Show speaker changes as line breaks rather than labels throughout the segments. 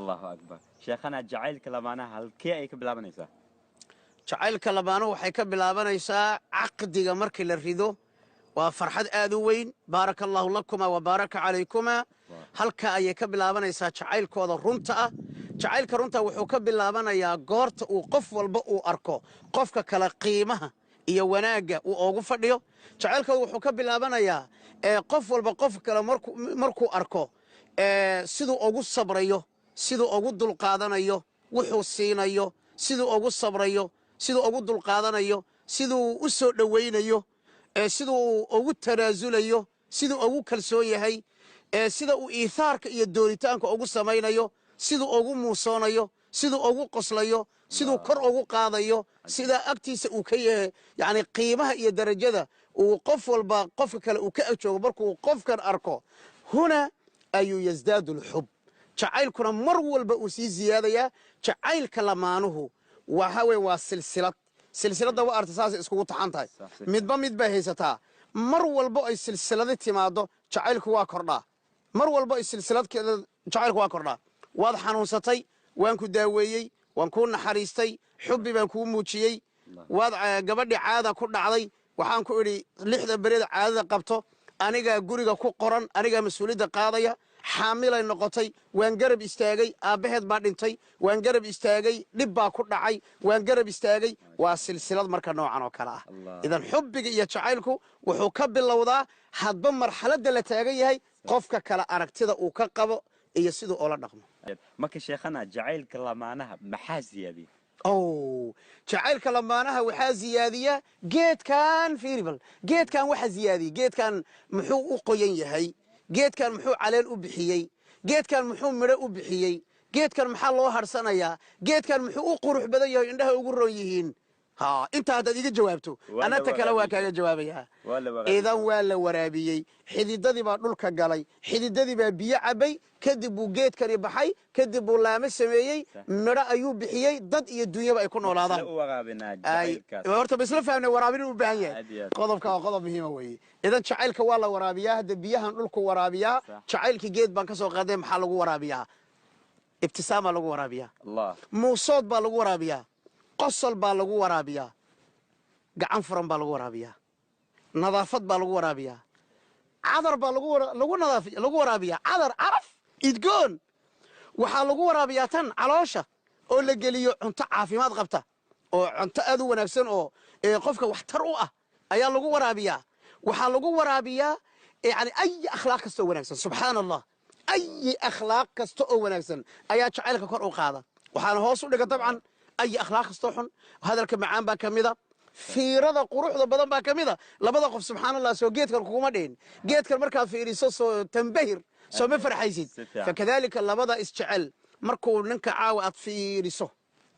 الله أكبر. شيخنا جعل كلامنا هل كي أي كبلابنيسا؟
جعل كلامنا وحيك بلابنيسا عقدك مركي للريدو وفرحة آذوين بارك الله لكما وبارك عليكما هل كأي كبلابنيسا جعل كوضا رنتا جعل كرنتا وحوك بلابنيا قورت وقف والبقو أركو قفك كلا قيمها iyo wanaaga uu ugu fadhiyo jacaylka wuxuu ka bilaabanayaa qof walba qof kale markuu arko sidoo ugu sabrayo sidoo ugu dulqaadanayo wuxuu siinayo sidoo ugu sabrayo sidoo ugu dulqaadanayo sidoo u soo dhaweynayo sidoo ugu tanaasulayo sidoo ugu kalsoon yahay sida uu iithaarka iyo dooritaanka ugu samaynayo sidoo ugu muusoonayo sidoo ugu qoslayo sidoo kor ugu qaadayo sida agtiisa uu ka yahay yani qiimaha iyo darajada uu qof walba qofka kale uu ka ajoogo markuu qofkan arko huna ayuu yasdaadu alxub jacaylkuna mar walba uu sii ziyaadaya jacaylka lamaanuhu waa silsilada waa artasaas iskugu taxan tahay midba midba haysataa mar walba ay silsilada timaado jacaylku waa kordhaa mar walba ay silsiladkeeda jacaylku waa kordhaa waad xanuunsatay waan ku daaweeyey waan ku naxariistay xubbi baan kuu muujiyey waad gabadhi caada ku dhacday waxaan ku idhi 6 berida caadada qabto aniga guriga ku qoran aniga mas'uuliyadda qaadaya xaamilay noqotay waan garab istaagay aabaheed baa dhintay waan garab istaagay dhib baa ku dhacay waan garab istaagay waa silsilad marka noocan oo kala ah idan xubbiga iyo jacaylku wuxuu ka bilowdaa hadba marxaladda la taagan yahay qofka kala aragtida uu ka qabo iyo sidoo oo la dhaqmo
marka sheekhana jacaylka lamaanaha maxaa ziyaadiya
jacaylka lamaanaha waxaa ziyaadiya geedkan fiiribal geedkan waxa ziyaadiya geedkan muxuu u qoyan yahay geedkan muxuu caleel u bixiyey geedkan muxuu midho u bixiyey geedkan maxaa loo harsanayaa geedkan muxuu u qurux badan yahay indhaha ugu roon yihiin انت هذا يجي جوابته انا تكلا واكا جوابيها اذا ولا ورابيي خديددي با دولكا غلاي خديددي با بيي عبي كدب جيد كري بخاي كدب لامه سميي مره ايو بخيي دد iyo dunyaba ay ku noolaadaan horta bisla fahamna waraabin u baahan yahay qodobka qodob muhiim weeye idan jacaylka waa la waraabiyaa hada biyahan dhulku waraabiyaa jacaylki geed baan ka soo qaaday maxaa lagu waraabiyaa ibtisaama lagu waraabiyaa allah muusood baa lagu waraabiyaa قصل بالغو ورابيا قعن فرن بالغو ورابيا نظافة بالغو ورابيا عذر بالغو نظافة لغو ورابيا عذر عرف يتقون وحالغو ورابيا تن علاشة او لقليو انت عافيمات غبته او انت اذو ونفسن او قفك واحترؤه ايا لغو ورابيا وحالغو ورابيا يعني اي اخلاق كستو ونفسن سبحان الله اي اخلاق كستو ونفسن ايا جعلك كور او قاده وحال هوسو دغ طبعا أي أخلاق استوحن وهذا الكمعان باكميدا في رضا قروح ذا بدن باكميدا لبدا قف سبحان الله سو جيت كركوما دين جيت كرمركا في ريسو تنبهر سو مفرح يزيد فكذلك لبدا استعل مركو ننك عاوة في ريسو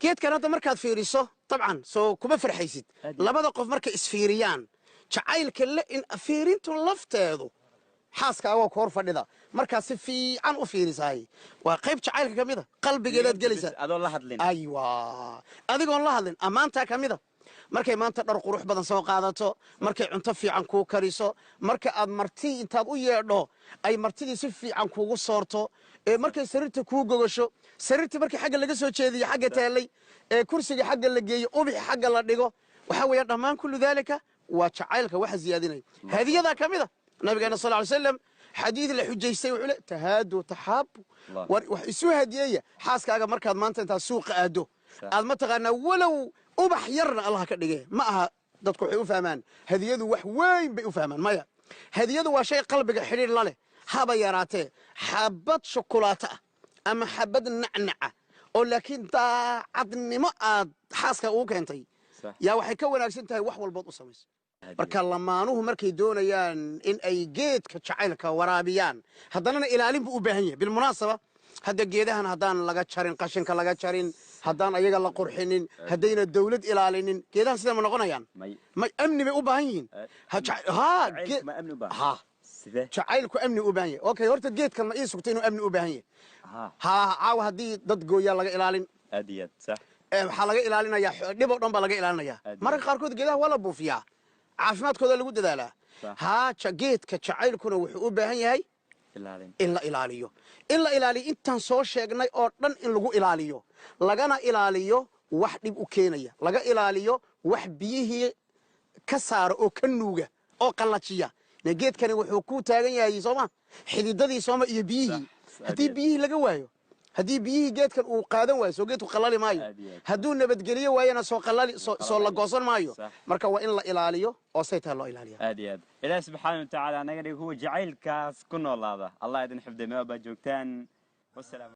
جيت كانت مركا في ريسو طبعا سو كما فرح يزيد لبدا قف مركا اسفيريان جعيل كله إن أفيرينتو لفتادو حاسكا waa koor fadhida marka si fiican u fiirisaay waa qayb jacaylka kamida qalbigeeda galisa
adoo la hadlin
aywa adigoon la hadlin amaanta kamida markay maanta dhar qurux badan soo qaadato markay cunto fiican ku kariso marka aad marti intaad u yeedho ay martidii si fiican kuugu soorto markay sariirta ku gogasho sariirta markay xagga laga soo jeediyo xagga taalay kursiga xagga la geeyo ubixi xagga la dhigo waxa weeye dhamaan kullu dalika waa jacaylka waxa ziyaadinay hadiyada kamida نبينا صلى الله عليه وسلم حديث لحجيستي وحله تهادوا تحابوا وحسوا هديه حاسكاغا markaad maanta inta suuq aado aad ma taqaana walow ubax yarna Allah ka dhigay ma aha dadku waxay u fahmaan hadiyadu wax weyn bay u fahmaan maya hadiyadu waa shay qalbiga xiriir la leh haba yaraatee xabad shukulaato ama xabad nacnaca oo laakiin daacadnimo aad xaaska u keentay yaa waxay ka wanaagsan tahay wax walba u sameeyay marka lamaanuhu markay doonayaan in ay geedka jacaylka waraabiyaan haddana ilaalin buu u baahan yahay bil munaasaba hadda geedahan hadaan laga jarin qashinka laga jarin hadaan ayaga la qurxinin hadayna dawlad ilaalinin geedahan sida ma noqonayaan may amni bay u baahan yihiin
ma amni u baahan
sidee jacaylku amni u baahan yahay okay horta geedkan ma ii sugtay inuu amni u baahan yahay caawa hadii dad gooya laga ilaalin
aadiyad sax
waxa laga ilaalinayaa dhib oo dhan ba laga ilaalinayaa marka qaarkood geedaha waa la buufiyaa caafimaadkooda lagu dadaalaa ها جاكيت كشعيل كنا وحقوق بهني هاي in la ilaaliyo intaan soo sheegnay oo dhan in lagu ilaaliyo lagana ilaaliyo wax dhib u keenaya laga ilaaliyo wax biyihii ka saara oo ka nuuga oo qallajiya geedkani wuxuu ku taagan yahay Sooma xididadii Sooma iyo biyihii hadii biyihii laga waayo hadii biyihii geedkan uu qaadan waayo soo geedku qalali maayo haduu nabadgeliyo waayana soo la goosan maayo marka waa in la ilaaliyo oo sayta loo ilaaliyo
aad iyo aad ilaahay subhanahu wa ta'ala anaga dhigo jacaylkaas ku noolaada allah idin xifdiyo ma ba joogtaan wasalaam